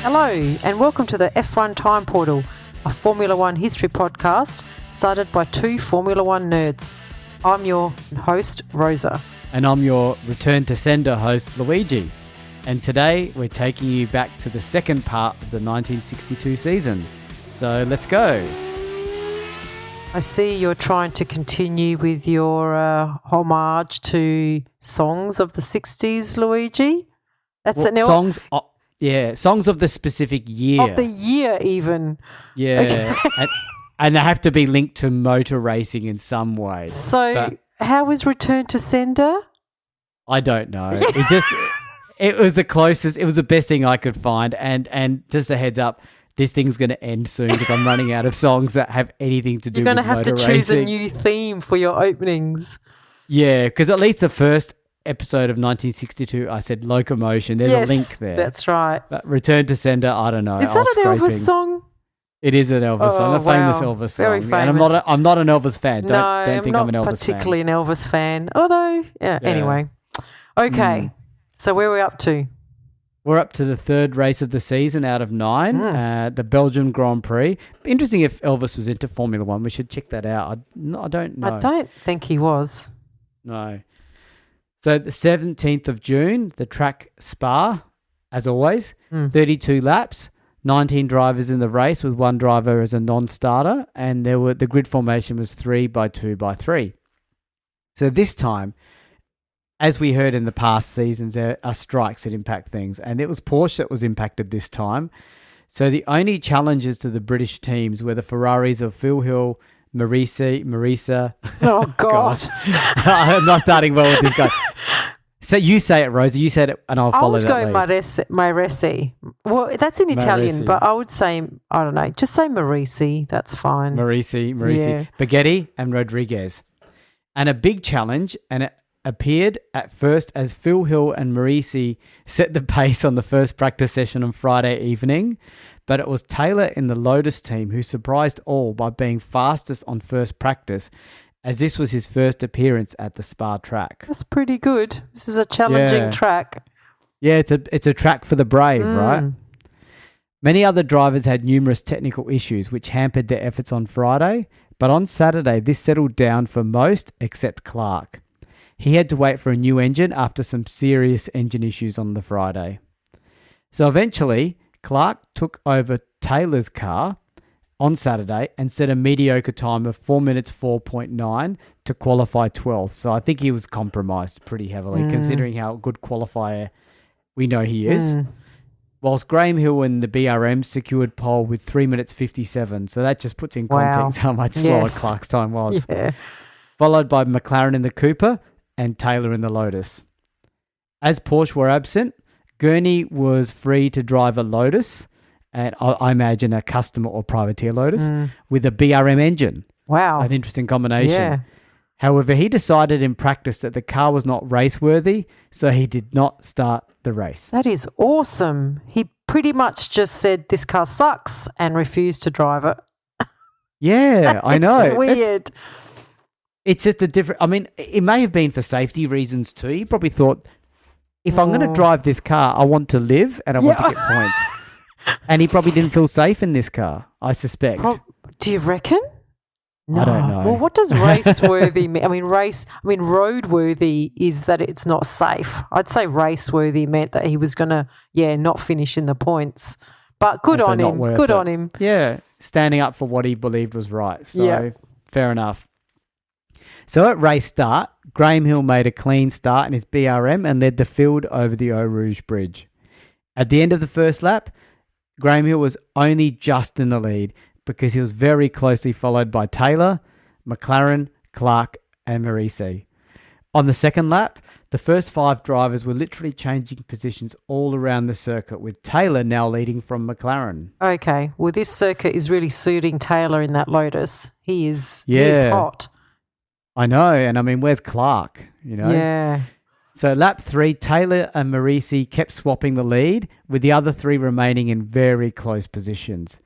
Hello and welcome to the F1 Time Portal, a Formula One history podcast started by two Formula One nerds. I'm your host, Rosa. And I'm your return to sender host, Luigi. And today we're taking you back to the second part of the 1962 season. So let's go. I see you're trying to continue with your homage to songs of the 60s, Luigi. That's songs. Songs of the specific year. Of the year, even. Yeah, and they have to be linked to motor racing in some way. So, how was Return to Sender? I don't know. It was the closest. It was the best thing I could find. And just a heads up, this thing's going to end soon because I'm running out of songs that have anything to do with motor racing. You're going to have to choose a new theme for your openings. Yeah, because at least the first episode of 1962, I said locomotion. There's a link there. That's right. But Return to Sender, I don't know. Is that an Elvis song? It is an Elvis song, a famous Elvis song. Very famous. And I'm not an Elvis fan. Don't think I'm an Elvis fan. I'm not particularly an Elvis fan. Although, anyway. Okay, so where are we up to? We're up to the third race of the season out of 9, the Belgian Grand Prix. Interesting if Elvis was into Formula One. We should check that out. I don't know. I don't think he was. No. So the 17th of June, the track Spa, as always, 32 laps, 19 drivers in the race with one driver as a non-starter, and the grid formation was 3x2x3. So this time, as we heard in the past seasons, there are strikes that impact things, and it was Porsche that was impacted this time. So the only challenges to the British teams were the Ferraris of Phil Hill, Marisa. Oh, God. I'm not starting well with this guy. So you say it, Rosa. You said it, and I'll follow that lead. I would go Maresi. Well, that's in Italian, but I would say, I don't know, just say Marisi. That's fine. Marisi. Yeah. Baghetti and Rodriguez. And a big challenge, and it appeared at first as Phil Hill and Marisi set the pace on the first practice session on Friday evening, but it was Taylor in the Lotus team who surprised all by being fastest on first practice, as this was his first appearance at the Spa track. That's pretty good. This is a challenging track. Yeah, it's a track for the brave, right? Many other drivers had numerous technical issues which hampered their efforts on Friday, but on Saturday this settled down for most except Clark. He had to wait for a new engine after some serious engine issues on the Friday. So eventually, Clark took over Taylor's car on Saturday and set a mediocre time of 4 minutes 4.9 to qualify 12th. So I think he was compromised pretty heavily considering how good qualifier we know he is. Whilst Graham Hill and the BRM secured pole with 3 minutes 57. So that just puts in context how much slower Clark's time was. Yeah. Followed by McLaren in the Cooper and Taylor in the Lotus. As Porsche were absent, Gurney was free to drive a Lotus, and I imagine a customer or privateer Lotus, with a BRM engine. Wow. An interesting combination. Yeah. However, he decided in practice that the car was not race-worthy, so he did not start the race. That is awesome. He pretty much just said, this car sucks, and refused to drive it. Yeah, I know. It's weird. It's just a different... I mean, it may have been for safety reasons too. He probably thought, if I'm going to drive this car, I want to live and I want to get points. And he probably didn't feel safe in this car, I suspect. Do you reckon? No. I don't know. Well, what does race-worthy mean? I mean, road-worthy is that it's not safe. I'd say race-worthy meant that he was going to, not finish in the points. But good on him. Good on him. Yeah, standing up for what he believed was right. So, fair enough. So at race start, Graham Hill made a clean start in his BRM and led the field over the Eau Rouge Bridge. At the end of the first lap, Graham Hill was only just in the lead because he was very closely followed by Taylor, McLaren, Clark and Marisi. On the second lap, the first 5 drivers were literally changing positions all around the circuit, with Taylor now leading from McLaren. Okay, well this circuit is really suiting Taylor in that Lotus. He is hot. I know, and I mean, where's Clark, Yeah. So lap 3, Taylor and Marisi kept swapping the lead, with the other 3 remaining in very close positions.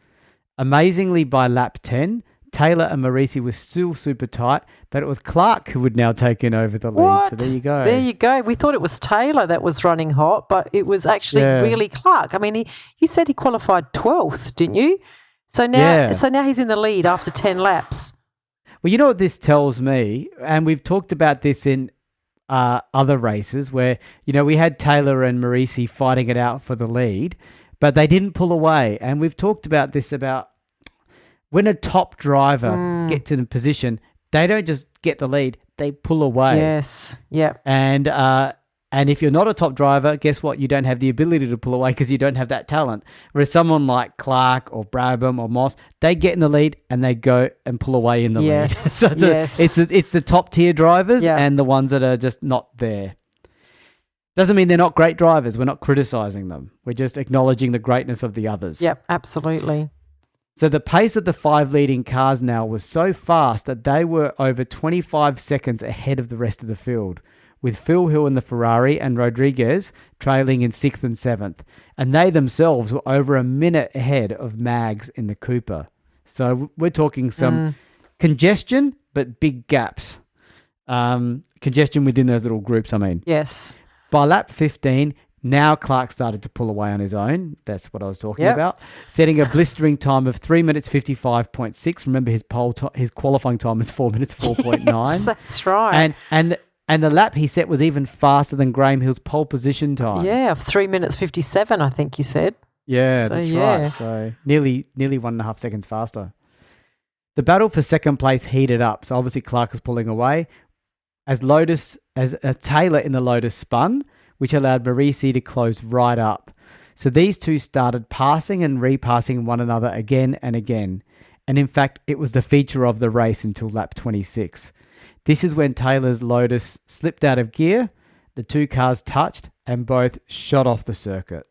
Amazingly, by lap 10, Taylor and Morisi were still super tight, but it was Clark who would now taken over the lead. What? So there you go. There you go. We thought it was Taylor that was running hot, but it was actually really Clark. I mean, you said he qualified 12th, didn't you? So now he's in the lead after 10 laps. Well, you know what this tells me, and we've talked about this in other races where, we had Taylor and Morisi fighting it out for the lead, but they didn't pull away. And we've talked about this about when a top driver gets in a position, they don't just get the lead, they pull away. Yes, yeah. And if you're not a top driver, guess what? You don't have the ability to pull away because you don't have that talent. Whereas someone like Clark or Brabham or Moss, they get in the lead and they go and pull away in the lead. So it's the top tier drivers and the ones that are just not there. Doesn't mean they're not great drivers. We're not criticizing them. We're just acknowledging the greatness of the others. Yep, absolutely. So the pace of the 5 leading cars now was so fast that they were over 25 seconds ahead of the rest of the field, with Phil Hill in the Ferrari and Rodriguez trailing in 6th and 7th. And they themselves were over a minute ahead of Mags in the Cooper. So we're talking some congestion, but big gaps. Congestion within those little groups, I mean. Yes. By lap 15, now Clark started to pull away on his own. That's what I was talking about. Setting a blistering time of 3 minutes 55.6. Remember his qualifying time was 4 minutes 4.9. Yes, that's right. And the lap he set was even faster than Graham Hill's pole position time. Yeah, of 3 minutes 57, I think you said. Yeah, that's right. So nearly 1.5 seconds faster. The battle for second place heated up. So obviously Clark was pulling away as Taylor in the Lotus spun, which allowed Morisi to close right up. So these two started passing and repassing one another again and again. And in fact, it was the feature of the race until lap 26. This is when Taylor's Lotus slipped out of gear, the two cars touched, and both shot off the circuit.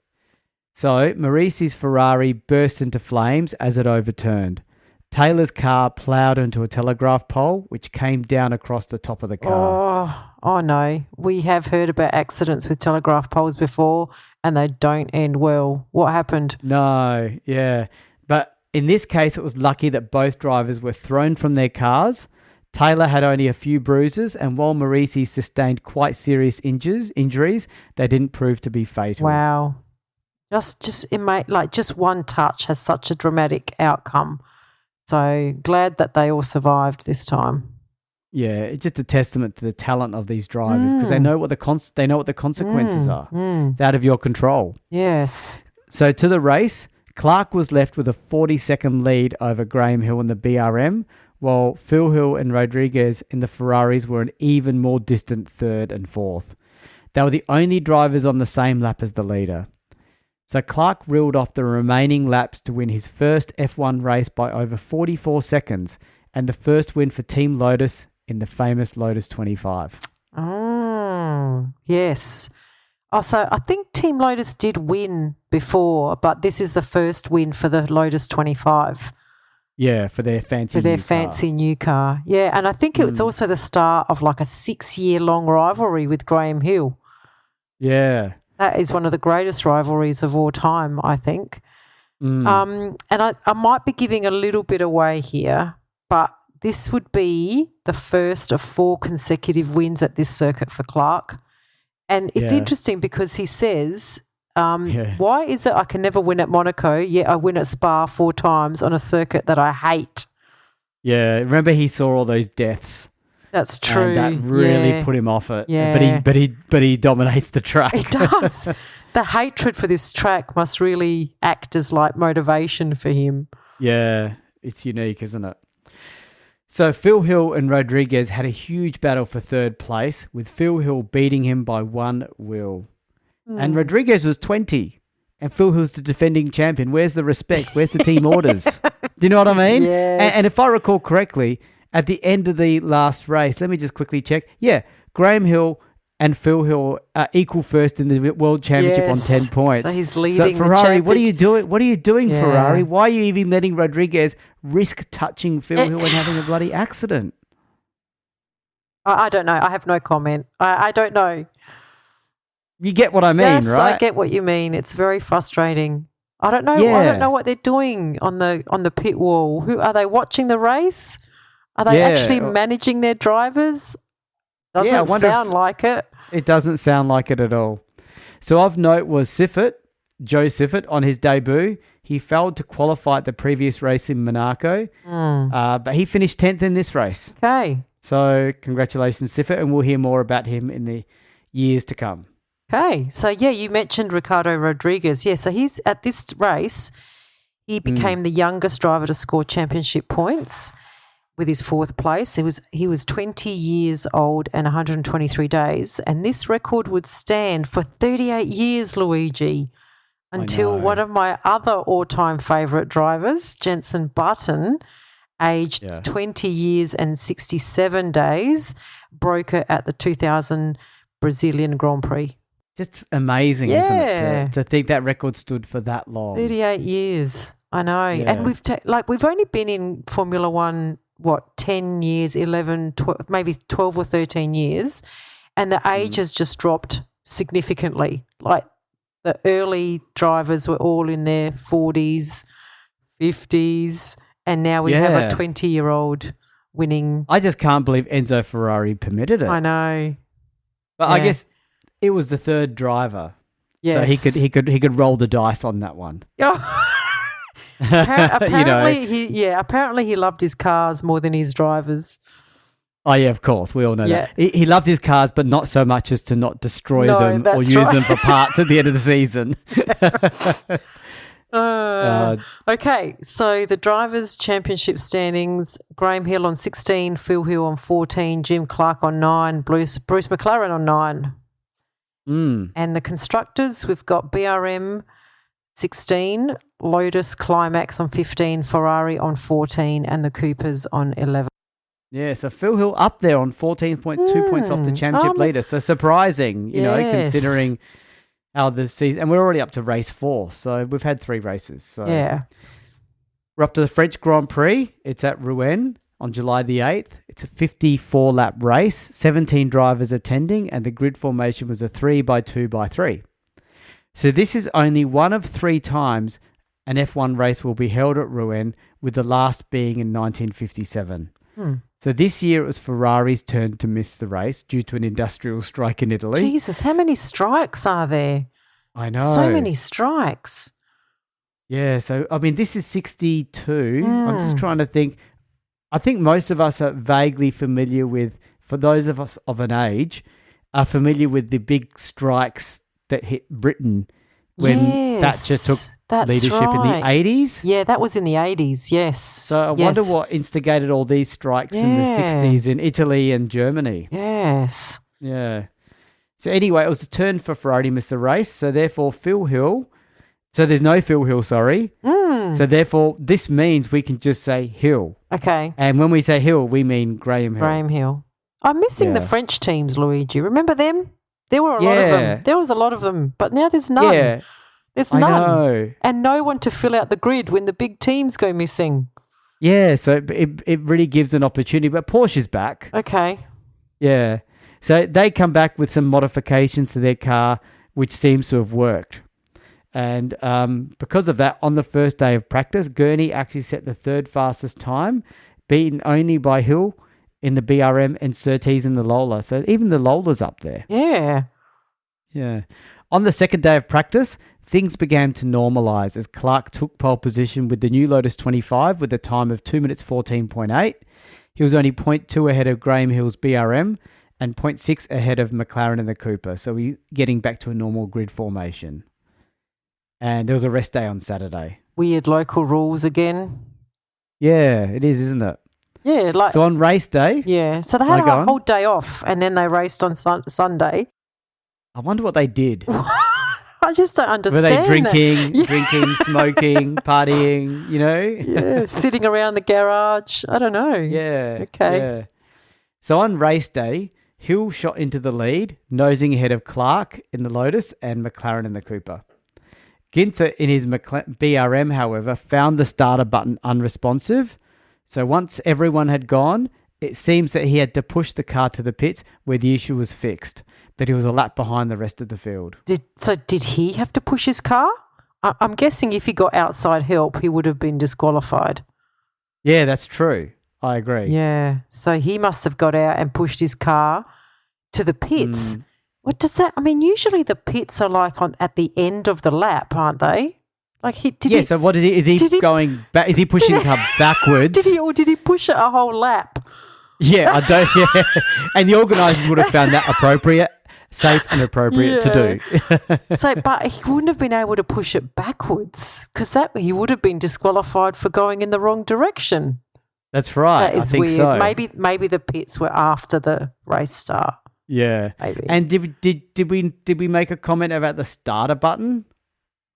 So Morisi's Ferrari burst into flames as it overturned. Taylor's car ploughed into a telegraph pole, which came down across the top of the car. Oh no. We have heard about accidents with telegraph poles before, and they don't end well. What happened? No, yeah. But in this case, it was lucky that both drivers were thrown from their cars. Taylor had only a few bruises, and while Morisi sustained quite serious injuries, they didn't prove to be fatal. Wow. Just one touch has such a dramatic outcome. So glad that they all survived this time. Yeah, it's just a testament to the talent of these drivers because they know what the consequences are. It's out of your control. Yes. So to the race, Clark was left with a 40-second lead over Graham Hill in the BRM, while Phil Hill and Rodriguez in the Ferraris were an even more distant 3rd and 4th. They were the only drivers on the same lap as the leader. So Clark reeled off the remaining laps to win his first F1 race by over 44 seconds and the first win for Team Lotus in the famous Lotus 25. Oh, yes. Oh, so I think Team Lotus did win before, but this is the first win for the Lotus 25. Yeah, for their fancy new car. Yeah, and I think it's also the start of like a 6-year-long rivalry with Graham Hill. Yeah. That is one of the greatest rivalries of all time, I think. And I might be giving a little bit away here, but this would be the first of 4 consecutive wins at this circuit for Clark. And it's interesting because he says, why is it I can never win at Monaco, yet I win at Spa 4 times on a circuit that I hate? Yeah, remember he saw all those deaths. That's true. And that really put him off it. Yeah. But he dominates the track. He does. The hatred for this track must really act as like motivation for him. Yeah, it's unique, isn't it? So Phil Hill and Rodriguez had a huge battle for 3rd place, with Phil Hill beating him by 1 wheel. And Rodriguez was 20, and Phil Hill's the defending champion. Where's the respect? Where's the team orders? Do you know what I mean? Yes. And if I recall correctly, at the end of the last race, let me just quickly check. Yeah, Graham Hill and Phil Hill are equal first in the World Championship on 10 points. So he's leading Ferrari, the championship. what are you doing? What are you doing, Ferrari? Why are you even letting Rodriguez risk touching Phil Hill and having a bloody accident? I don't know. I have no comment. I don't know. You get what I mean, yes, right? I get what you mean. It's very frustrating. I don't know. I don't know what they're doing on the pit wall. Who are they watching the race? Are they actually managing their drivers? Doesn't sound like it. It doesn't sound like it at all. So of note was Joe Siffert, on his debut. He failed to qualify at the previous race in Monaco, but he finished 10th in this race. Okay. So congratulations, Siffert, and we'll hear more about him in the years to come. Okay. So, you mentioned Ricardo Rodriguez. Yeah, so he's at this race, he became the youngest driver to score championship points with his 4th place. He was 20 years old and 123 days, and this record would stand for 38 years, Luigi, until one of my other all-time favourite drivers, Jenson Button, aged 20 years and 67 days, broke it at the 2000 Brazilian Grand Prix. Just amazing, isn't it, to think that record stood for that long. 38 years, I know. Yeah. And we've only been in Formula One, 10 years, 11, 12, maybe 12 or 13 years, and the age has just dropped significantly. Like, the early drivers were all in their 40s, 50s, and now we have a 20-year-old winning. I just can't believe Enzo Ferrari permitted it. I know. But I guess it was the 3rd driver. Yes. So he could roll the dice on that one. Apparently he loved his cars more than his drivers. Oh, yeah, of course. We all know that. He loves his cars, but not so much as to not destroy them or use them for parts at the end of the season. Okay, so the Drivers' Championship standings, Graham Hill on 16, Phil Hill on 14, Jim Clark on 9, Bruce McLaren on 9. And the Constructors, we've got BRM 16, Lotus Climax on 15, Ferrari on 14, and the Coopers on 11. Yeah, so Phil Hill up there on 14.2 points off the championship leader. So surprising, considering how the season... And we're already up to race 4, so we've had 3 races. So we're up to the French Grand Prix. It's at Rouen on July the 8th. It's a 54-lap race, 17 drivers attending, and the grid formation was a 3x2x3. So this is only one of 3 times an F1 race will be held at Rouen, with the last being in 1957. So this year it was Ferrari's turn to miss the race due to an industrial strike in Italy. Jesus, how many strikes are there? I know. So many strikes. Yeah, so, I mean, this is 62. I'm just trying to think. I think most of us are vaguely familiar with, for those of us of an age, are familiar with the big strikes that hit Britain when Thatcher took leadership in the 80s. Yeah, that was in the 80s, yes. So I wonder what instigated all these strikes in the 60s in Italy and Germany. Yes. Yeah. So anyway, it was a turn for Ferrari to miss the race. So therefore, there's no Phil Hill, sorry. So therefore, this means we can just say Hill. Okay. And when we say Hill, we mean Graham Hill. Graham Hill. I'm missing the French teams, Luigi. Remember them? There were a lot of them. There was a lot of them, but now there's none. Yeah. There's none. I know. And no one to fill out the grid when the big teams go missing. Yeah, so it really gives an opportunity. But Porsche's back. Okay. Yeah. So they come back with some modifications to their car, which seems to have worked. And because of that, on the first day of practice, Gurney actually set the 3rd fastest time, beaten only by Hill in the BRM and Surtees in the Lola. So even the Lola's up there. Yeah. Yeah. On the second day of practice, things began to normalise as Clark took pole position with the new Lotus 25 with a time of 2 minutes 14.8. He was only 0.2 ahead of Graham Hill's BRM and 0.6 ahead of McLaren and the Cooper. So we're getting back to a normal grid formation. And there was a rest day on Saturday. Weird local rules again. Yeah, it is, isn't it? Yeah. So on race day... Yeah, so they had a whole day off and then they raced on Sunday. I wonder what they did. I just don't understand. Were they drinking, smoking, partying, Yeah, sitting around the garage. I don't know. Yeah. Okay. Yeah. So on race day, Hill shot into the lead, nosing ahead of Clark in the Lotus and McLaren in the Cooper. Ginther in his BRM, however, found the starter button unresponsive. So once everyone had gone, it seems that he had to push the car to the pits where the issue was fixed, but he was a lap behind the rest of the field. Did he have to push his car? I'm guessing if he got outside help, he would have been disqualified. Yeah, that's true. I agree. Yeah. So he must have got out and pushed his car to the pits. What does that? I mean, usually the pits are like at the end of the lap, aren't they? Like So what is he? Is he going back? Is he pushing the car backwards? Did he push it a whole lap? Yeah, I don't. Yeah, and the organisers would have found that appropriate, safe, and appropriate to do. So, but he wouldn't have been able to push it backwards because he would have been disqualified for going in the wrong direction. That's right. That is I think weird. so. Maybe the pits were after the race start. Yeah. Maybe. And did we make a comment about the starter button?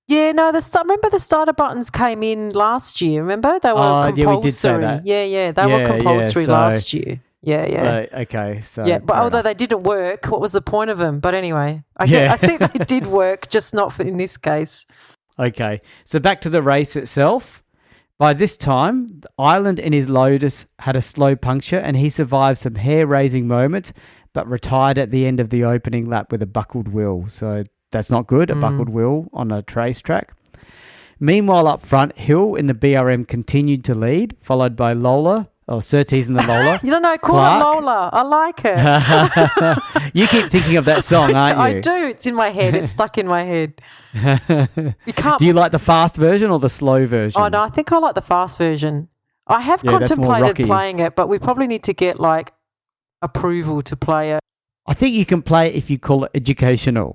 Yeah, no. Remember the starter buttons came in last year. Remember they were compulsory. Yeah, we did say that. Yeah. They were compulsory last year. Yeah. Okay. So but although they didn't work, what was the point of them? But anyway, I think they did work, just not in this case. Okay. So back to the race itself. By this time, Ireland in his Lotus had a slow puncture, and he survived some hair-raising moments, but retired at the end of the opening lap with a buckled wheel. So that's not good, a buckled wheel on a racetrack. Meanwhile, up front, Hill in the BRM continued to lead, followed by Lola, or Surtees in the Lola. You don't know, call it Lola. I like it. You keep thinking of that song, aren't you? I do. It's in my head. It's stuck in my head. You can't. Do you like the fast version or the slow version? Oh, no, I think I like the fast version. I have contemplated playing it, but we probably need to get approval to play it. I think you can play it if you call it educational.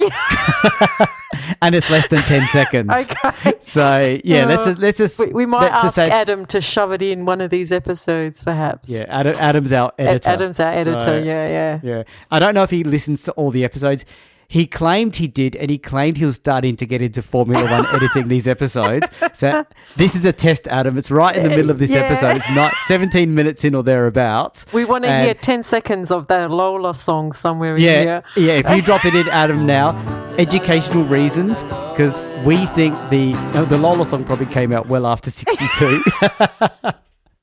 And it's less than 10 seconds. Okay. So, yeah, let's just... We might ask Adam to shove it in one of these episodes, perhaps. Yeah, Adam's our editor. Adam's our editor, yeah. Yeah. I don't know if he listens to all the episodes. He claimed he did, and he claimed he was starting to get into Formula One editing these episodes. So this is a test, Adam. It's right in the middle of this episode. It's not 17 minutes in or thereabouts. We want to hear 10 seconds of the Lola song somewhere in here. Yeah, if you drop it in, Adam, now, educational reasons, because we think the Lola song probably came out well after 62.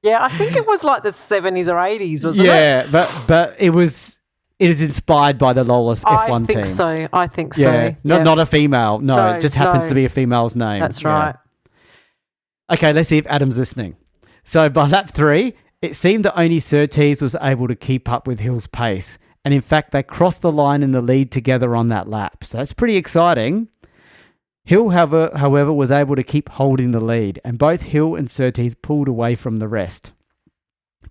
Yeah, I think it was like the 70s or 80s, wasn't it? Yeah, but it is inspired by the Lola's F1 team. I think so. Yeah, not a female. No, it just happens to be a female's name. That's right. Yeah. Okay, let's see if Adam's listening. So by lap 3, it seemed that only Surtees was able to keep up with Hill's pace. And in fact, they crossed the line in the lead together on that lap. So that's pretty exciting. Hill, however, was able to keep holding the lead, and both Hill and Surtees pulled away from the rest.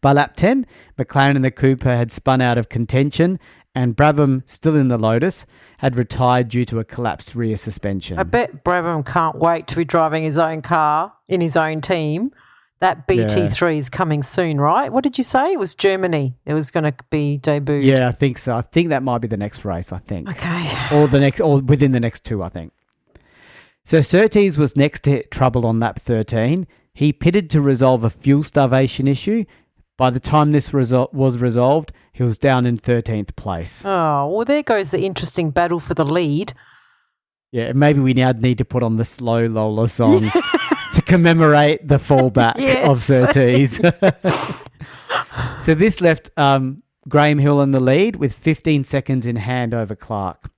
By lap 10, McLaren and the Cooper had spun out of contention, and Brabham, still in the Lotus, had retired due to a collapsed rear suspension. I bet Brabham can't wait to be driving his own car in his own team. That BT3 is coming soon, right? What did you say? It was Germany. It was going to be debuted. Yeah, I think so. I think that might be the next race, I think. Okay. Or within the next two, I think. So Surtees was next to hit trouble on lap 13. He pitted to resolve a fuel starvation issue. By the time this was resolved, he was down in 13th place. Oh, well, there goes the interesting battle for the lead. Yeah, maybe we now need to put on the slow Lola song to commemorate the fallback of Surtees. So this left Graham Hill in the lead with 15 seconds in hand over Clark.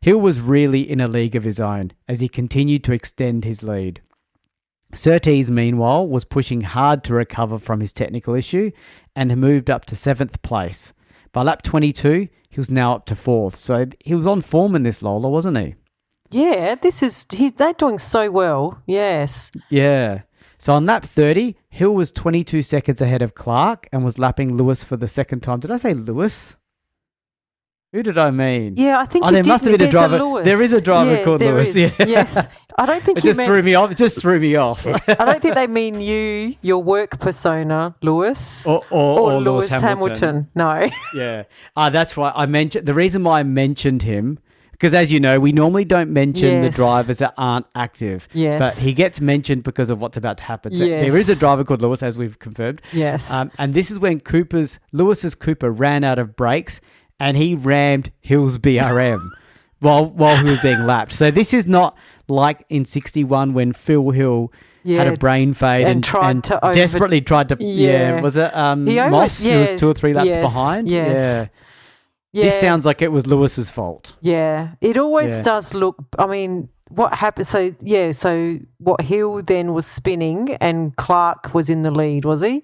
Hill was really in a league of his own as he continued to extend his lead. Surtees, meanwhile, was pushing hard to recover from his technical issue and moved up to 7th place. By lap 22, he was now up to 4th. So he was on form in this Lola, wasn't he? Yeah, they're doing so well. Yes. Yeah. So on lap 30, Hill was 22 seconds ahead of Clark and was lapping Lewis for the second time. Did I say Lewis? Who did I mean? Yeah, I think there must have been a driver. There is a driver called Lewis. Is. Yeah. Yes. I don't think it just threw me off. It just threw me off. I don't think they mean you, your work persona, Lewis, or Lewis Hamilton. No. Yeah. That's why I mentioned. The reason why I mentioned him, because as you know, we normally don't mention the drivers that aren't active. Yes. But he gets mentioned because of what's about to happen. So there is a driver called Lewis, as we've confirmed. Yes. And this is when Lewis's Cooper ran out of brakes. And he rammed Hill's BRM while he was being lapped. So this is not like in 61 when Phil Hill had a brain fade and desperately tried to... Yeah, was it Moss who was 2 or 3 laps behind? Yes. Yeah. This sounds like it was Lewis's fault. Yeah. It always does look... I mean, what happened? So what, Hill then was spinning and Clark was in the lead, was he?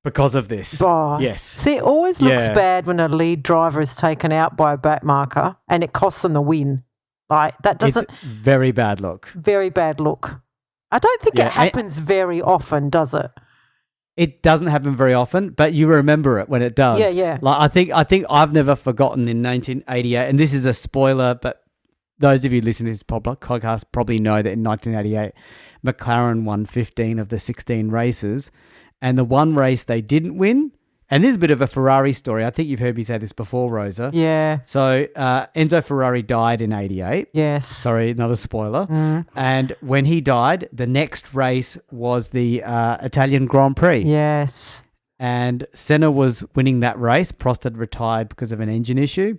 Because of this. Oh, yes. See, it always looks bad when a lead driver is taken out by a back marker and it costs them the win. Like, that doesn't... It's very bad look. Very bad look. I don't think it happens very often, does it? It doesn't happen very often, but you remember it when it does. Yeah. Like I think I've never forgotten in 1988, and this is a spoiler, but those of you listening to this podcast probably know that in 1988, McLaren won 15 of the 16 races, and the one race they didn't win, and this is a bit of a Ferrari story. I think you've heard me say this before, Rosa. Yeah. So Enzo Ferrari died in 88. Yes. Sorry, another spoiler. And when he died, the next race was the Italian Grand Prix. Yes. And Senna was winning that race. Prost had retired because of an engine issue.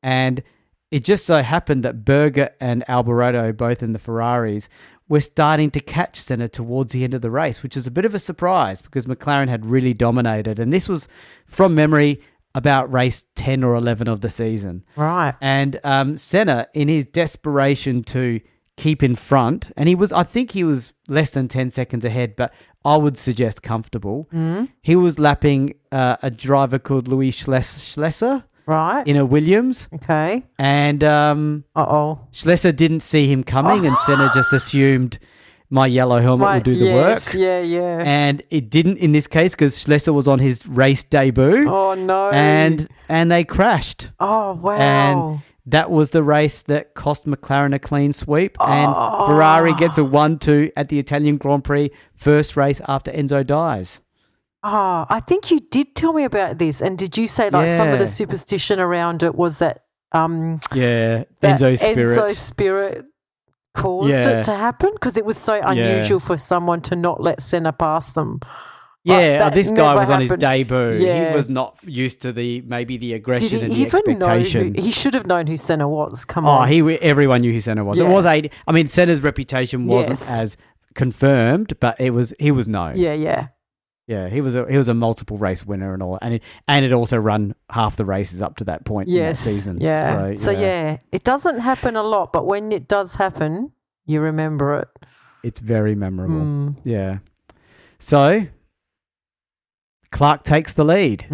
And it just so happened that Berger and Alboreto, both in the Ferraris, were starting to catch Senna towards the end of the race, which is a bit of a surprise because McLaren had really dominated. And this was, from memory, about race 10 or 11 of the season. Right. And Senna, in his desperation to keep in front, and I think he was less than 10 seconds ahead, but I would suggest comfortable. He was lapping a driver called Louis Schlesser. Right. In a Williams. Okay. And Schlesser didn't see him coming and Senna just assumed my yellow helmet will do the work. Yeah. And it didn't in this case because Schlesser was on his race debut. Oh, no. And they crashed. Oh, wow. And that was the race that cost McLaren a clean sweep. And Ferrari gets a 1-2 at the Italian Grand Prix, first race after Enzo dies. Oh, I think you did tell me about this. And did you say some of the superstition around it was that Enzo spirit caused it to happen? Because it was so unusual for someone to not let Senna pass them. Yeah, this guy was on his debut. Yeah. He was not used to the aggression and the expectation. He should have known who Senna was. Come on. Everyone knew who Senna was. Yeah. It was Senna's reputation wasn't as confirmed, but he was known. Yeah. Yeah, he was a multiple race winner and all, and it also run half the races up to that point in that season. Yeah. So it doesn't happen a lot, but when it does happen, you remember it. It's very memorable. Yeah. So Clark takes the lead,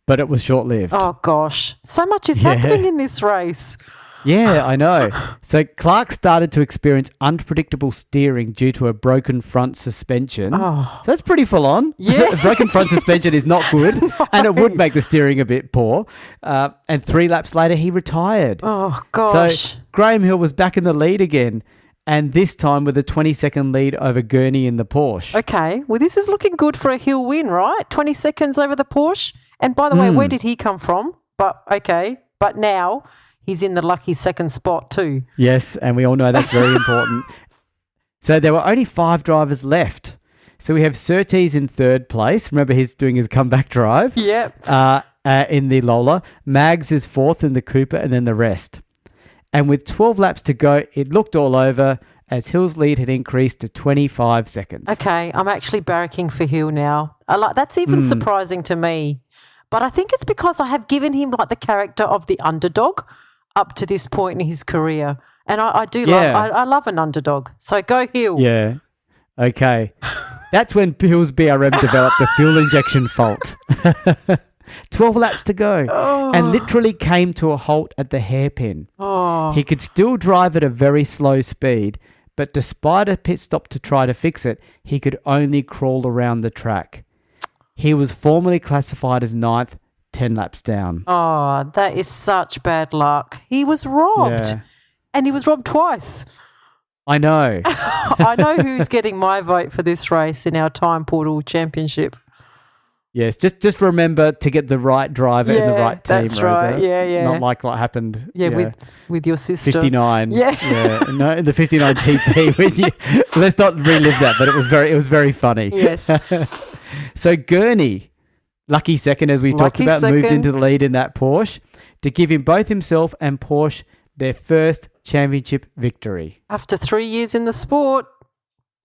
but it was short-lived. Oh gosh, so much is happening in this race. Yeah, I know. So Clark started to experience unpredictable steering due to a broken front suspension. Oh. That's pretty full on. Yeah. A broken front suspension is not good, and it would make the steering a bit poor. And 3 laps later, he retired. Oh, gosh. So Graham Hill was back in the lead again, and this time with a 20-second lead over Gurney in the Porsche. Okay. Well, this is looking good for a Hill win, right? 20 seconds over the Porsche. And by the way, where did he come from? But now... he's in the lucky second spot too. Yes, and we all know that's very important. So there were only 5 drivers left. So we have Surtees in 3rd place. Remember, he's doing his comeback drive. Yep. In the Lola. Mags is 4th in the Cooper, and then the rest. And with 12 laps to go, it looked all over as Hill's lead had increased to 25 seconds. Okay, I'm actually barracking for Hill now. That's even surprising to me. But I think it's because I have given him the character of the underdog up to this point in his career. And I love an underdog. So go Hill. Yeah. Okay. That's when Hill's BRM developed the fuel injection fault. 12 laps to go. And literally came to a halt at the hairpin. He could still drive at a very slow speed, but despite a pit stop to try to fix it, he could only crawl around the track. He was formally classified as 9th, 10 laps down. Oh, that is such bad luck. He was robbed. Yeah. And he was robbed twice. I know. I know who's getting my vote for this race in our Time Portal Championship. Yes, just remember to get the right driver in the right team, that's Rosa. Right. Yeah. Not like what happened. With your sister. 59. Yeah. No, in the 59 TP. Let's not relive that, but it was very funny. Yes. So Gurney, lucky second, as we talked about, moved into the lead in that Porsche to give him both himself and Porsche their first championship victory. After 3 years in the sport,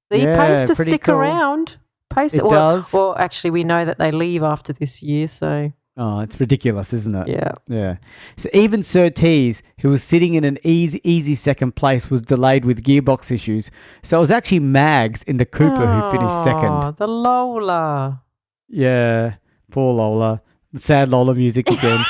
he pays to stick around. It does. Well, actually, we know that they leave after this year, so Oh, it's ridiculous, isn't it? Yeah. Yeah. So even Surtees, who was sitting in an easy second place, was delayed with gearbox issues. So it was actually Mags in the Cooper who finished second. The Lola. Yeah. Poor Lola. Sad Lola music again.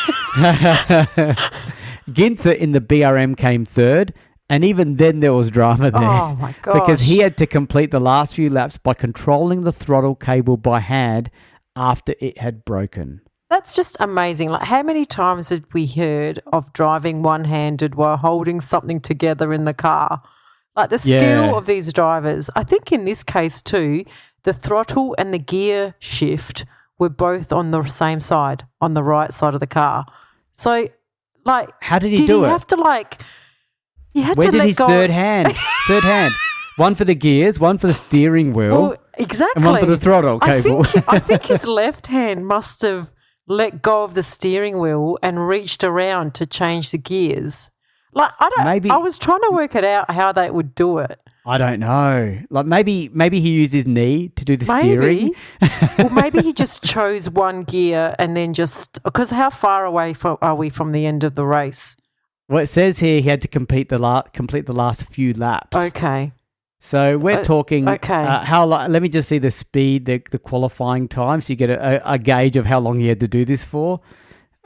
Ginther in the BRM came third. And even then there was drama there. Oh, my gosh. Because he had to complete the last few laps by controlling the throttle cable by hand after it had broken. That's just amazing. Like, how many times had we heard of driving one-handed while holding something together in the car? Like, the skill of these drivers. I think in this case too, the throttle and the gear shift were both on the same side, on the right side of the car. So, like, how did he do it? Did he have to, like, he had Where to did let his go? third hand? One for the gears, one for the steering wheel. Well, exactly. And one for the throttle cable. I think his left hand must have let go of the steering wheel and reached around to change the gears. Like, I was trying to work it out how they would do it. I don't know. Like, maybe he used his knee to do the steering. Well, maybe he just chose one gear and then because how far away are we from the end of the race? Well, it says here he had to complete the last few laps. Okay. So we're talking. Okay. Let me just see the speed, the qualifying time, so you get a gauge of how long he had to do this for.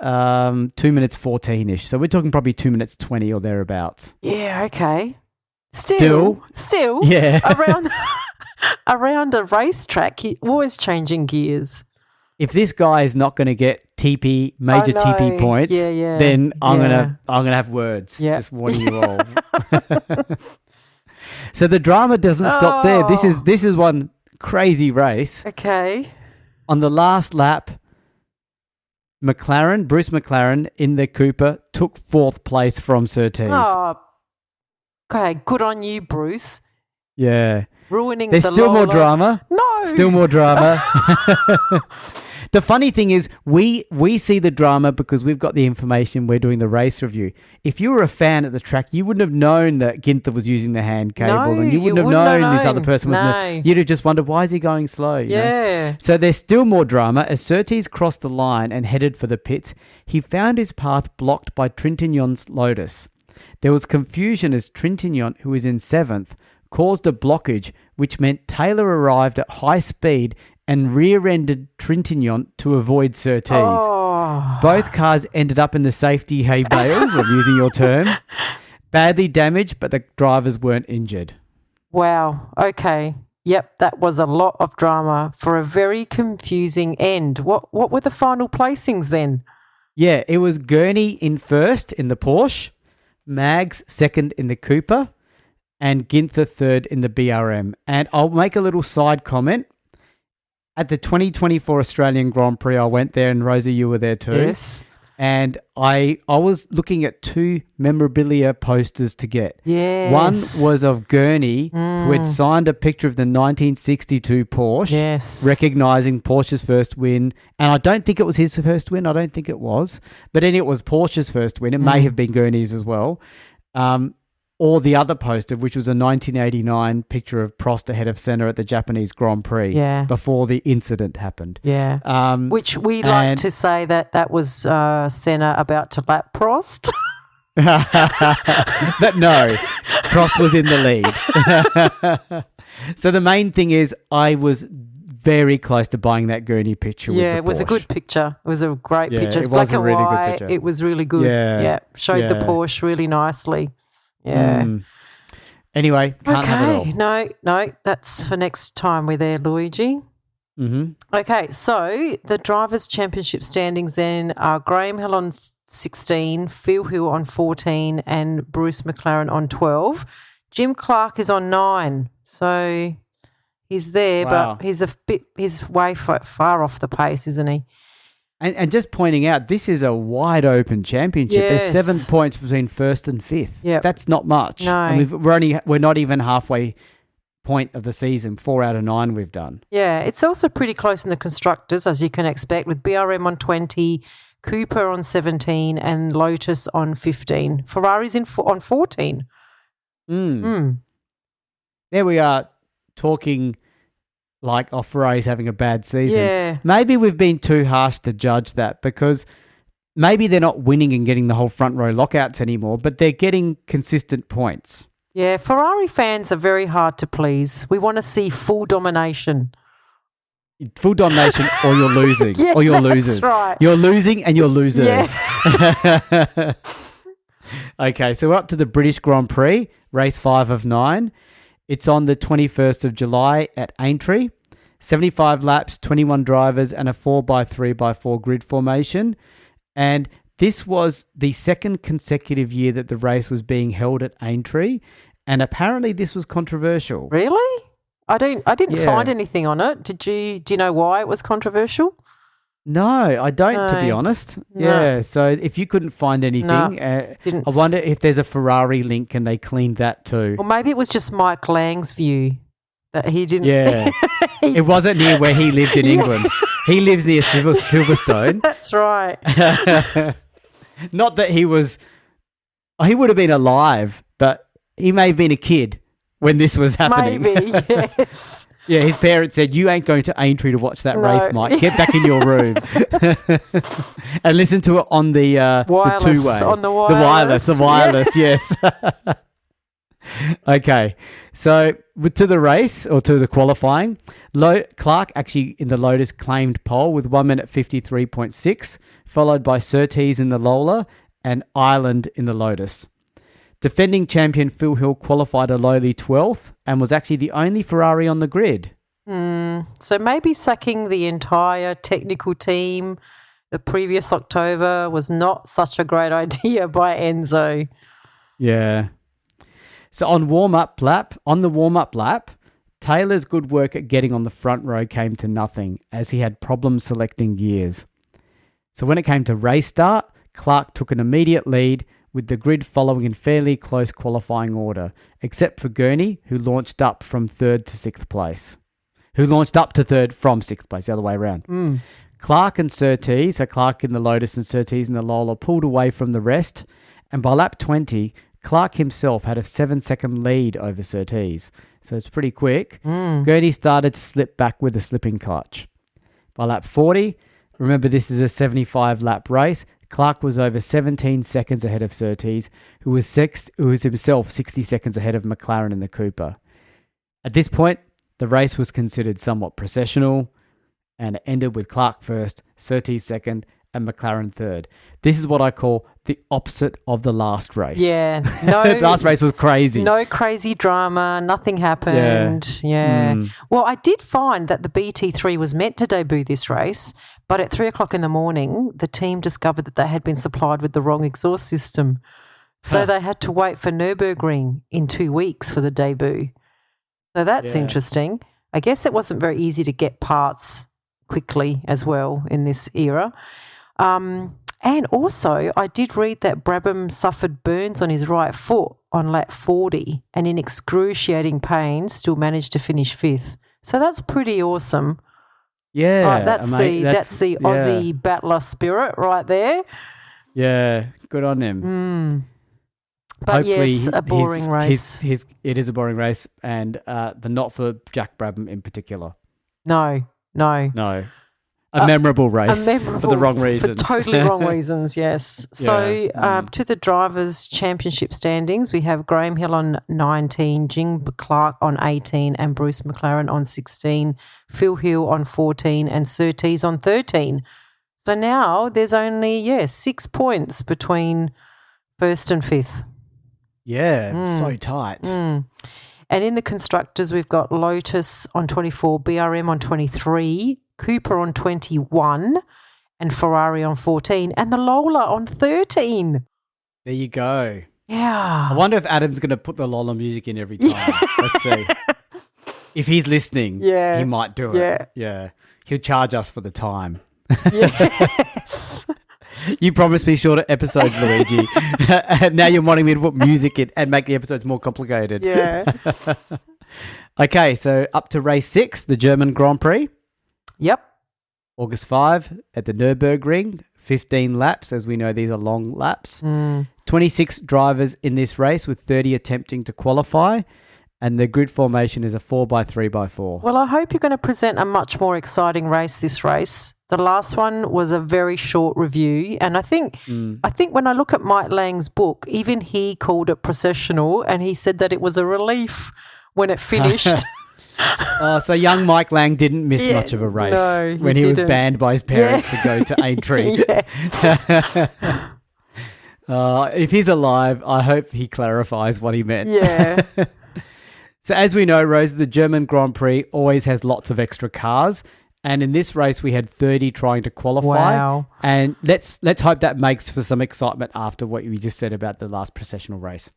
2 minutes 14-ish. So we're talking probably 2 minutes 20 or thereabouts. Yeah. Okay. Still. Yeah. around a racetrack, you're always changing gears. If this guy is not going to get major TP points, then I'm gonna have words. Yeah. Just warning you all. So the drama doesn't stop there. This is one crazy race. Okay. On the last lap, Bruce McLaren in the Cooper took 4th place from Surtees. Oh, okay. Good on you, Bruce. Yeah. Ruining There's the still Lola. more drama. No. Still more drama. The funny thing is we see the drama because we've got the information. We're doing the race review. If you were a fan at the track, you wouldn't have known that Ginther was using the hand cable, and you wouldn't have known this other person was. No. You'd have just wondered, why is he going slow? You know? So there's still more drama. As Surtees crossed the line and headed for the pits, he found his path blocked by Trintignant's Lotus. There was confusion as Trintignant, who was in 7th, caused a blockage, which meant Taylor arrived at high speed and rear-ended Trintignant to avoid Surtees. Oh. Both cars ended up in the safety hay bales, I'm using your term, badly damaged, but the drivers weren't injured. Wow. Okay. Yep, that was a lot of drama for a very confusing end. What were the final placings then? Yeah, it was Gurney in 1st in the Porsche, Mags 2nd in the Cooper, and Ginther 3rd in the BRM. And I'll make a little side comment. At the 2024 Australian Grand Prix, I went there, and Rosie, you were there too. Yes. And I was looking at 2 memorabilia posters to get. Yes. One was of Gurney, who had signed a picture of the 1962 Porsche, recognising Porsche's first win. And I don't think it was his first win. I don't think it was. But anyway, it was Porsche's first win. It may have been Gurney's as well. Or the other poster, which was a 1989 picture of Prost ahead of Senna at the Japanese Grand Prix before the incident happened. Yeah. Which we like to say that was Senna about to lap Prost. But no, Prost was in the lead. So the main thing is I was very close to buying that Gurney picture with the it was Porsche. a good picture. It was a great picture. It's it was black a really and good white. picture. It was really good. Yeah. Showed the Porsche really nicely. Yeah. Anyway, can't have it all. No, that's for next time we're there, Luigi. Mm-hmm. Okay, so the Drivers' Championship standings then are Graham Hill on 16, Phil Hill on 14, and Bruce McLaren on 12. Jim Clark is on 9, so he's there, but he's way far off the pace, isn't he? And just pointing out, this is a wide open championship. Yes. There's 7 points between 1st and 5th. Yep. That's not much. No. And we're not even halfway point of the season. 4 out of 9 we've done. Yeah, it's also pretty close in the constructors, as you can expect, with BRM on 20, Cooper on 17, and Lotus on 15. Ferrari's on 14. There we are talking like, oh, Ferrari's having a bad season. Yeah. Maybe we've been too harsh to judge that because maybe they're not winning and getting the whole front row lockouts anymore, but they're getting consistent points. Yeah, Ferrari fans are very hard to please. We want to see full domination. Full domination or you're losing. Yeah, or you're losers. That's right. You're losing and you're losers. Yeah. Okay, so we're up to the British Grand Prix, race 5 of 9. It's on the 21st of July at Aintree. 75 laps, 21 drivers, and a 4x3x4 grid formation. And this was the second consecutive year that the race was being held at Aintree. And apparently this was controversial. Really? I didn't find anything on it. Do you know why it was controversial? No, I don't, to be honest. No. Yeah, so if you couldn't find anything, I wonder if there's a Ferrari link and they cleaned that too. Or maybe it was just Mike Lang's view that he didn't. Yeah, it wasn't near where he lived in England. He lives near Silverstone. That's right. Not that he would have been alive, but he may have been a kid when this was happening. Maybe, yes. Yeah, his parents said, "You ain't going to Aintree to watch that race, Mike. Get back in your room and listen to it on the wireless, the two-way, on the wireless, the wireless, yes." Okay, so to the race or to the qualifying, Clark actually in the Lotus claimed pole with 1 minute 53.6, followed by Surtees in the Lola and Ireland in the Lotus. Defending champion Phil Hill qualified a lowly 12th and was actually the only Ferrari on the grid. So maybe sacking the entire technical team the previous October was not such a great idea by Enzo. Yeah. So on the warm-up lap, Taylor's good work at getting on the front row came to nothing as he had problems selecting gears. So when it came to race start, Clark took an immediate lead with the grid following in fairly close qualifying order, except for Gurney, who launched up from 3rd to 6th place. Who launched up to 3rd from 6th place, the other way around. Clark and Surtees, so Clark in the Lotus and Surtees in the Lola, pulled away from the rest, and by lap 20, Clark himself had a 7-second lead over Surtees, so it's pretty quick. Gurney started to slip back with a slipping clutch. By lap 40, remember this is a 75-lap race, Clark was over 17 seconds ahead of Surtees, who was himself 60 seconds ahead of McLaren in the Cooper. At this point, the race was considered somewhat processional, and it ended with Clark first, Surtees second, and McLaren third. This is what I call the opposite of the last race. Yeah. No, the last race was crazy. No crazy drama. Nothing happened. Yeah. Well, I did find that the BT3 was meant to debut this race, but at 3 o'clock in the morning, the team discovered that they had been supplied with the wrong exhaust system. So they had to wait for Nurburgring in 2 weeks for the debut. So that's interesting. I guess it wasn't very easy to get parts quickly as well in this era. And also, I did read that Brabham suffered burns on his right foot on lap 40 and in excruciating pain still managed to finish 5th. So that's pretty awesome. Yeah. That's the Aussie battler spirit right there. Yeah, good on him. But hopefully yes, a boring race. It is a boring race, and not for Jack Brabham in particular. No. A memorable race for the wrong reasons. For totally wrong reasons, yes. So to the drivers' championship standings, we have Graham Hill on 19, Jing Clark on 18 and Bruce McLaren on 16, Phil Hill on 14 and Surtees on 13. So now there's only, 6 points between 1st and 5th. Yeah, so tight. And in the constructors, we've got Lotus on 24, BRM on 23, Cooper on 21 and Ferrari on 14 and the Lola on 13. There you go. Yeah. I wonder if Adam's going to put the Lola music in every time. Let's see. If he's listening, he might do it. Yeah. He'll charge us for the time. Yes. You promised me shorter episodes, Luigi. Now you're wanting me to put music in and make the episodes more complicated. Yeah. Okay, so up to race 6, the German Grand Prix. Yep. August 5 at the Nurburgring, 15 laps, as we know these are long laps. 26 drivers in this race with 30 attempting to qualify. and the grid formation is a 4x3x4. Well, I hope you're going to present a much more exciting race this race. The last one was a very short review, and I think when I look at Mike Lang's book, even he called it processional, and he said that it was a relief when it finished. So young Mike Lang didn't miss much of a race when he was banned by his parents to go to Aintree. If he's alive, I hope he clarifies what he meant. Yeah. So as we know, Rose, the German Grand Prix always has lots of extra cars. And in this race, we had 30 trying to qualify. Wow. And let's hope that makes for some excitement after what you just said about the last processional race.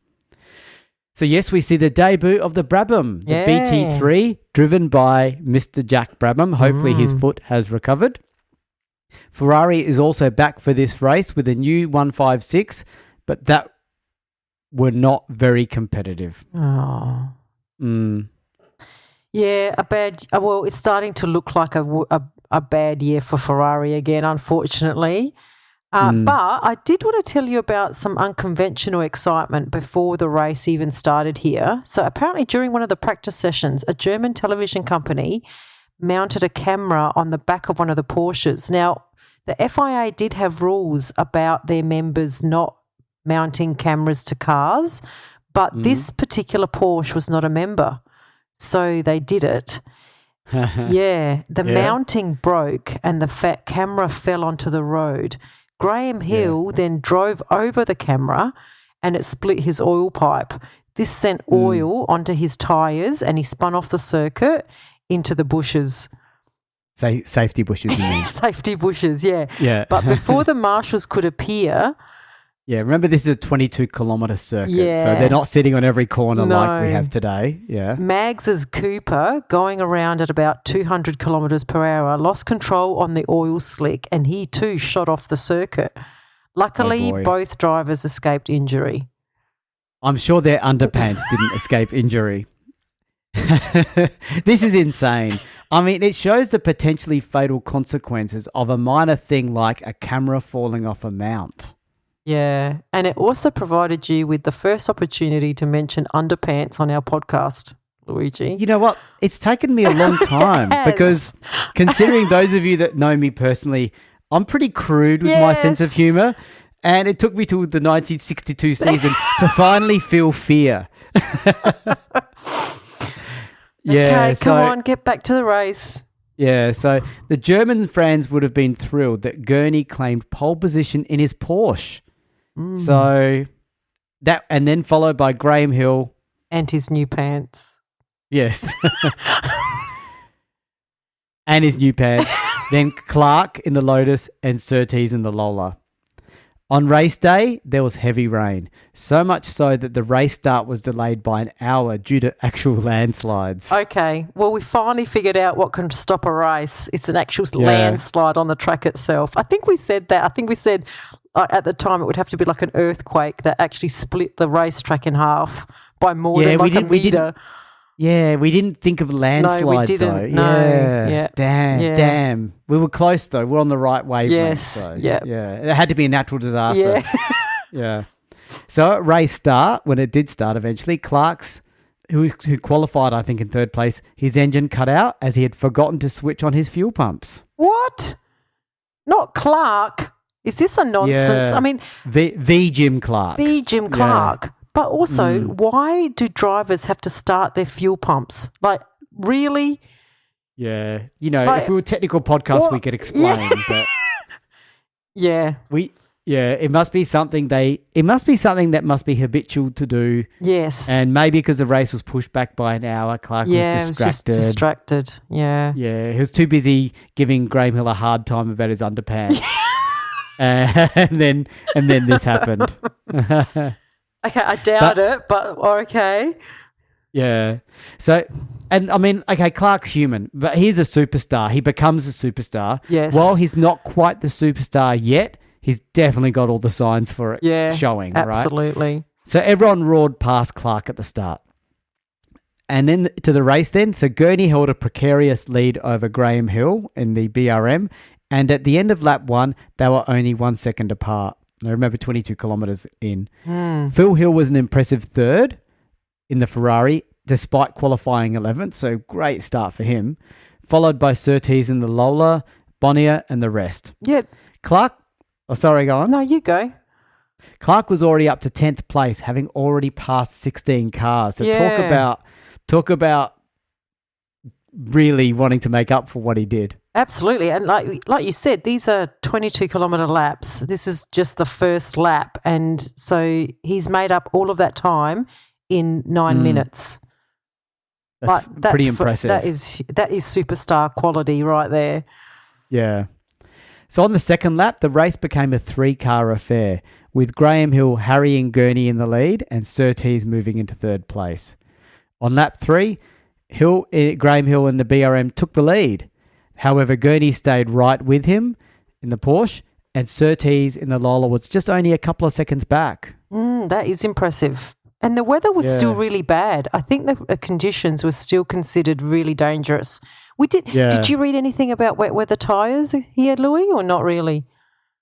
So yes, we see the debut of the Brabham, the BT3, driven by Mr. Jack Brabham. Hopefully his foot has recovered. Ferrari is also back for this race with a new 156, but that were not very competitive. Oh. Yeah, it's starting to look like a bad year for Ferrari again, unfortunately. But I did want to tell you about some unconventional excitement before the race even started here. So apparently during one of the practice sessions, a German television company mounted a camera on the back of one of the Porsches. Now, the FIA did have rules about their members not mounting cameras to cars, but this particular Porsche was not a member. So they did it. The mounting broke and the camera fell onto the road. Graham Hill then drove over the camera and it split his oil pipe. This sent oil onto his tyres and he spun off the circuit into the bushes. Safety bushes, you mean? Safety bushes, yeah. Yeah. But before the marshals could appear... Yeah, remember this is a 22-kilometre circuit, so they're not sitting on every corner like we have today. Yeah. Mags's Cooper, going around at about 200 kilometres per hour, lost control on the oil slick and he too shot off the circuit. Luckily, both drivers escaped injury. I'm sure their underpants didn't escape injury. This is insane. I mean, it shows the potentially fatal consequences of a minor thing like a camera falling off a mount. Yeah, and it also provided you with the first opportunity to mention underpants on our podcast, Luigi. You know what? It's taken me a long time because considering those of you that know me personally, I'm pretty crude with my sense of humour, and it took me to the 1962 season to finally feel fear. Okay, come on, get back to the race. Yeah, so the German fans would have been thrilled that Gurney claimed pole position in his Porsche. So that, and then followed by Graham Hill. And his new pants. Yes. And his new pants. Then Clark in the Lotus and Surtees in the Lola. On race day, there was heavy rain, so much so that the race start was delayed by an hour due to actual landslides. Okay, well, we finally figured out what can stop a race. It's an actual landslide on the track itself. I think we said that. I think we said at the time it would have to be like an earthquake that actually split the racetrack in half by more than like a metre. Yeah, we didn't think of landslide. No, we didn't. Though. No. Yeah. Damn. We were close though. We're on the right wavelength. Yes. So, yeah. It had to be a natural disaster. Yeah. Yeah. So at race start, when it did start eventually, Clark's, who qualified, I think, in third place, his engine cut out as he had forgotten to switch on his fuel pumps. What? Not Clark. Is this a nonsense? Yeah. I mean... The Jim Clark. The Jim Clark. Yeah. But also, why do drivers have to start their fuel pumps? Like, really? Yeah. You know, if we were a technical podcast, we could explain. But it must be something that must be habitual to do. Yes. And maybe because the race was pushed back by an hour, Clark was distracted. Was just distracted. Yeah. Yeah. He was too busy giving Graham Hill a hard time about his underpants. and then this happened. Okay, I doubt it, but okay. Yeah. So, and I mean, okay, Clark's human, but he's a superstar. He becomes a superstar. Yes. While he's not quite the superstar yet, he's definitely got all the signs for it showing, right? Absolutely. So everyone roared past Clark at the start. And then to the race then, so Gurney held a precarious lead over Graham Hill in the BRM, and at the end of lap 1, they were only 1 second apart. I remember 22 kilometres in. Phil Hill was an impressive third in the Ferrari, despite qualifying 11th, so great start for him. Followed by Surtees in the Lola, Bonnier and the rest. Yeah. Clark, sorry, go on. No, you go. Clark was already up to 10th place, having already passed 16 cars. So talk about really wanting to make up for what he did. Absolutely. And like you said, these are 22-kilometre laps. This is just the first lap. And so he's made up all of that time in 9 minutes. That's pretty impressive. That is superstar quality right there. Yeah. So on the second lap, the race became a 3-car affair, with Graham Hill harrying Gurney in the lead and Surtees moving into third place. On lap 3, Graham Hill and the BRM took the lead. However, Gurney stayed right with him in the Porsche, and Surtees in the Lola was just only a couple of seconds back. That is impressive. And the weather was still really bad. I think the conditions were still considered really dangerous. Did you read anything about wet weather tyres here, Louis, or not really?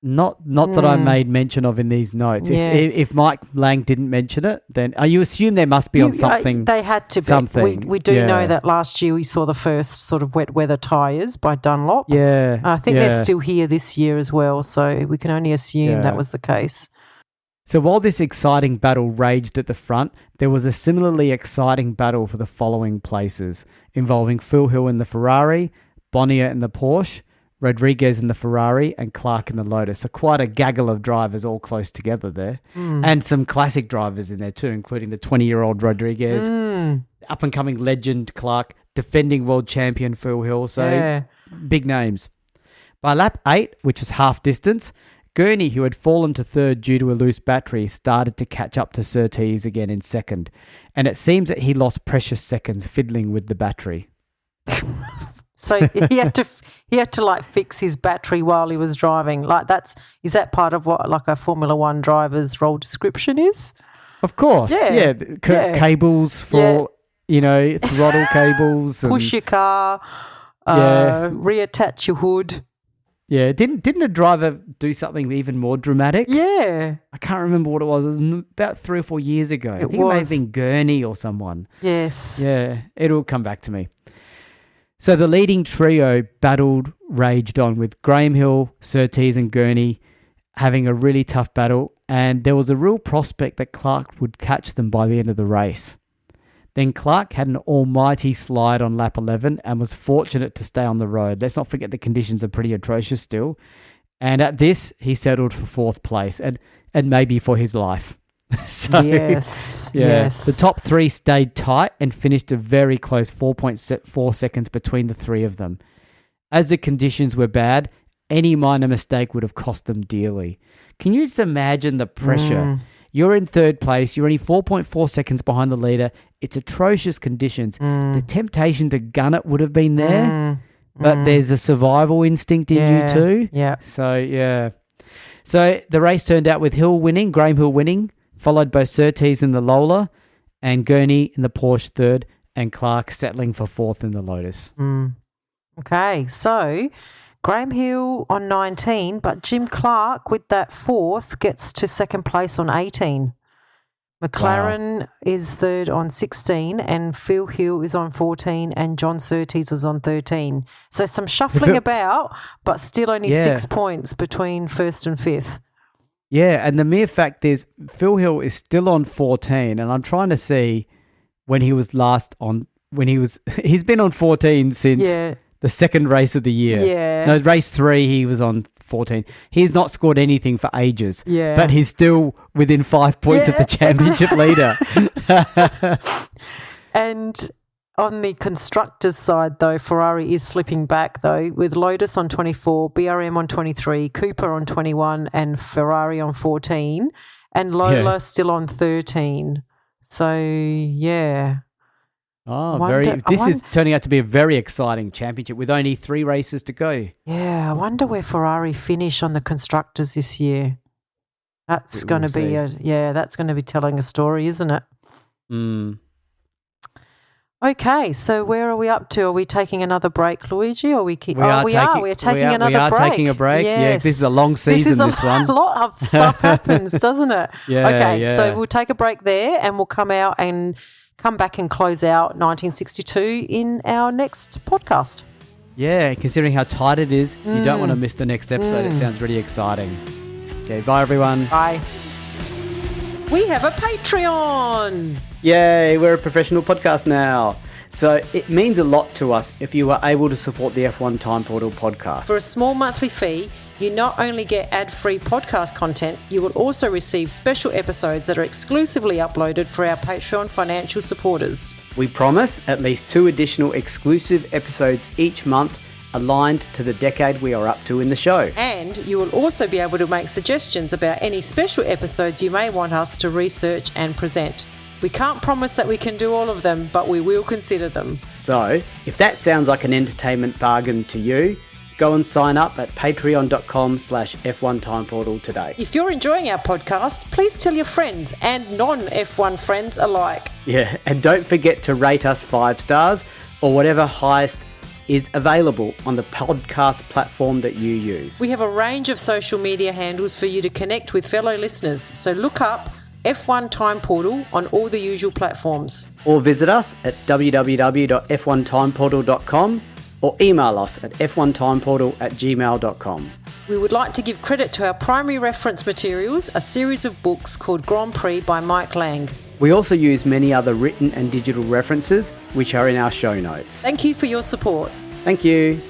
Not that I made mention of in these notes. Yeah. If Mike Lang didn't mention it, then you assume there must be on something. They had to be. Something. We do know that last year we saw the first sort of wet weather tyres by Dunlop. Yeah. I think they're still here this year as well, so we can only assume that was the case. So while this exciting battle raged at the front, there was a similarly exciting battle for the following places, involving Phil Hill in the Ferrari, Bonnier in the Porsche, Rodriguez in the Ferrari, and Clark in the Lotus. So quite a gaggle of drivers all close together there. And some classic drivers in there too, including the 20-year-old Rodriguez, up-and-coming legend Clark, defending world champion Phil Hill. So big names. By lap 8, which was half distance, Gurney, who had fallen to third due to a loose battery, started to catch up to Surtees again in second. And it seems that he lost precious seconds fiddling with the battery. So he had to like fix his battery while he was driving. Is that part of what like a Formula One driver's role description is? Of course. Yeah. Cables for, throttle cables. Push your car, reattach your hood. Yeah, didn't a driver do something even more dramatic? Yeah. I can't remember what it was. It was about 3 or 4 years ago. I think it may have been Gurney or someone. Yes. Yeah, it'll come back to me. So the leading trio raged on with Graham Hill, Surtees and Gurney having a really tough battle, and there was a real prospect that Clark would catch them by the end of the race. Then Clark had an almighty slide on lap 11 and was fortunate to stay on the road. Let's not forget the conditions are pretty atrocious still. And at this, he settled for 4th place and maybe for his life. So, yes. The top 3 stayed tight and finished a very close 4.4 seconds between the 3 of them. As the conditions were bad, any minor mistake would have cost them dearly. Can you just imagine the pressure? You're in 3rd place. You're only 4.4 seconds behind the leader. It's atrocious conditions. The temptation to gun it would have been there, but there's a survival instinct in you too. Yeah. So the race turned out with Graham Hill winning, followed by Surtees in the Lola, and Gurney in the Porsche 3rd, and Clark settling for 4th in the Lotus. Okay, so Graham Hill on 19, but Jim Clark with that 4th gets to 2nd place on 18. McLaren is 3rd on 16, and Phil Hill is on 14, and John Surtees is on 13. So some shuffling about, but still only 6 points between 1st and 5th. Yeah, and the mere fact is Phil Hill is still on 14, and I'm trying to see when he was last on, he's been on 14 since the 2nd race of the year. Yeah. No, race 3 he was on 14. He's not scored anything for ages. Yeah. But he's still within 5 points of the championship leader. And on the constructors' side, though, Ferrari is slipping back, though, with Lotus on 24, BRM on 23, Cooper on 21, and Ferrari on 14, and Lola still on 13. So, yeah. This is turning out to be a very exciting championship with only 3 races to go. Yeah, I wonder where Ferrari finish on the constructors this year. That's going to be that's going to be telling a story, isn't it? Okay, so where are we up to? Are we taking another break, Luigi? Or We're taking another break. We are taking a break. Yes. Yeah, this is a long season, this one. A lot of stuff happens, doesn't it? Yeah. Okay, so we'll take a break there and we'll come out and come back and close out 1962 in our next podcast. Yeah, considering how tight it is, you don't want to miss the next episode. It sounds really exciting. Okay, bye everyone. Bye. We have a Patreon. Yay, we're a professional podcast now. So it means a lot to us if you are able to support the F1 Time Portal podcast. For a small monthly fee, you not only get ad-free podcast content, you will also receive special episodes that are exclusively uploaded for our Patreon financial supporters. We promise at least 2 additional exclusive episodes each month aligned to the decade we are up to in the show. And you will also be able to make suggestions about any special episodes you may want us to research and present. We can't promise that we can do all of them, but we will consider them. So, if that sounds like an entertainment bargain to you, go and sign up at patreon.com/F1 Time Portal today. If you're enjoying our podcast, please tell your friends and non-F1 friends alike. Yeah, and don't forget to rate us 5 stars or whatever highest is available on the podcast platform that you use. We have a range of social media handles for you to connect with fellow listeners, so look up F1 Time Portal on all the usual platforms. Or visit us at www.f1timeportal.com or email us at f1timeportal@gmail.com. We would like to give credit to our primary reference materials, a series of books called Grand Prix by Mike Lang. We also use many other written and digital references, which are in our show notes. Thank you for your support. Thank you.